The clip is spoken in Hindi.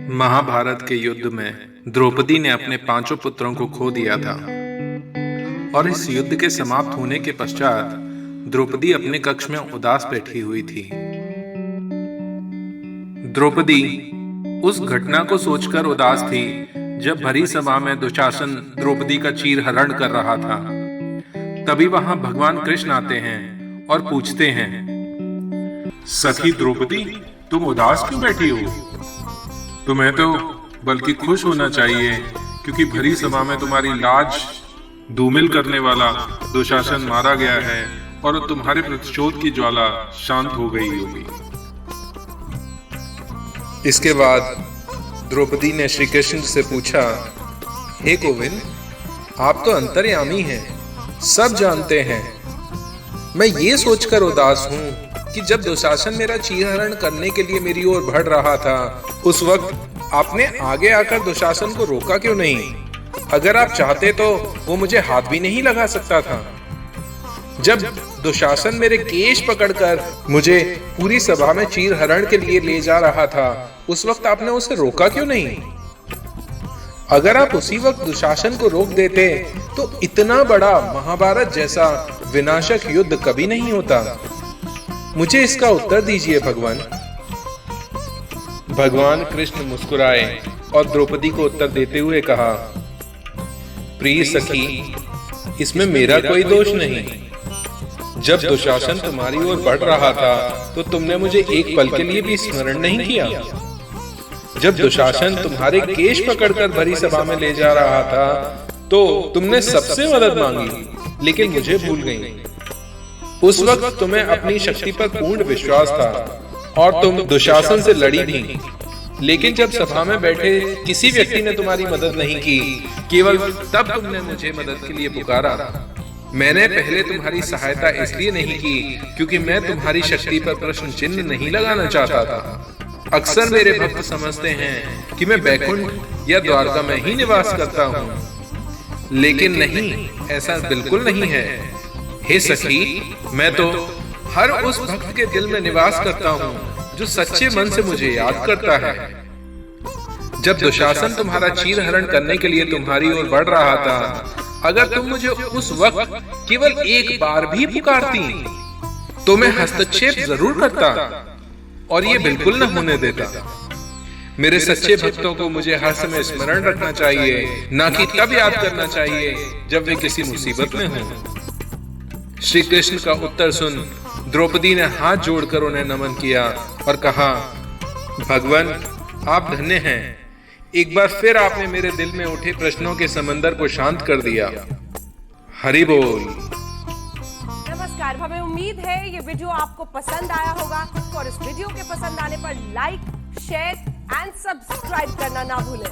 महाभारत के युद्ध में द्रौपदी ने अपने पांचों पुत्रों को खो दिया था और इस युद्ध के समाप्त होने के पश्चात द्रौपदी अपने कक्ष में उदास बैठी हुई थी। द्रौपदी उस घटना को सोचकर उदास थी जब भरी सभा में दुशासन द्रौपदी का चीर हरण कर रहा था। तभी वहां भगवान कृष्ण आते हैं और पूछते हैं, सखी द्रौपदी, तुम उदास क्यों बैठी हो? तुम्हें तो बल्कि खुश होना चाहिए, क्योंकि भरी सभा में तुम्हारी लाज धूमिल करने वाला दुशासन मारा गया है और तुम्हारे प्रतिशोध की ज्वाला शांत हो गई होगी। इसके बाद द्रौपदी ने श्री कृष्ण से पूछा, हे गोविंद, आप तो अंतर्यामी हैं, सब जानते हैं। मैं ये सोचकर उदास हूँ कि जब दुशासन मेरा चीरहरण करने के लिए मेरी ओर बढ़ रहा था, उस वक्त आपने आगे आकर दुशासन को रोका क्यों नहीं? अगर आप चाहते तो वो मुझे हाथ भी नहीं लगा सकता था। जब दुशासन मेरे केश पकड़कर मुझे पूरी सभा में चीरहरण के लिए ले जा रहा था, उस वक्त आपने उसे रोका क्यों नहीं? अगर आप उसी वक्त दुशासन को रोक देते तो इतना बड़ा महाभारत जैसा विनाशक युद्ध कभी नहीं होता। मुझे इसका उत्तर दीजिए भगवान। भगवान कृष्ण मुस्कुराए और द्रौपदी को उत्तर देते हुए कहा, प्रिय सखी, इसमें मेरा कोई दोष नहीं। जब दुशासन तुम्हारी ओर बढ़ रहा था तो तुमने मुझे एक पल के लिए भी स्मरण नहीं किया। जब दुशासन तुम्हारे केश पकड़कर भरी सभा में ले जा रहा था तो तुमने सबसे मदद मांगी, लेकिन मुझे भूल गई। उस वक्त तुम्हें अपनी शक्ति पर पूर्ण विश्वास था और तुम दुशासन से लड़ी भी, लेकिन जब सभा में बैठे किसी व्यक्ति ने तुम्हारी मदद नहीं की, केवल तब तुमने मुझे मदद के लिए पुकारा। मैंने पहले तुम्हारी सहायता इसलिए नहीं की क्योंकि मैं तुम्हारी शक्ति पर प्रश्न चिन्ह नहीं लगाना चाहता था। अक्सर मेरे भक्त समझते हैं कि मैं बैकुंठ या द्वारका में ही निवास करता हूँ, लेकिन नहीं, ऐसा बिल्कुल नहीं है। हे सखी, मैं तो हर उस भक्त के दिल में निवास करता हूँ जो सच्चे मन से मुझे याद करता है। जब दुशासन तुम्हारा चीरहरण करने के लिए तुम्हारी ओर बढ़ रहा था, अगर तुम मुझे उस वक्त केवल एक बार भी पुकारती तो मैं हस्तक्षेप जरूर करता और ये बिल्कुल न होने देता। मेरे सच्चे भक्तों को मुझे हर समय स्मरण रखना चाहिए, न कि तब याद करना चाहिए जब वे किसी मुसीबत में हों। श्री कृष्ण का उत्तर सुन द्रौपदी ने हाथ जोड़कर उन्हें नमन किया और कहा, भगवान, आप धन्य हैं। एक बार फिर आपने मेरे दिल में उठे प्रश्नों के समंदर को शांत कर दिया। हरि बोल। नमस्कार, हमें उम्मीद है ये वीडियो आपको पसंद आया होगा और इस वीडियो के पसंद आने पर लाइक, शेयर एंड सब्सक्राइब करना ना भूलें।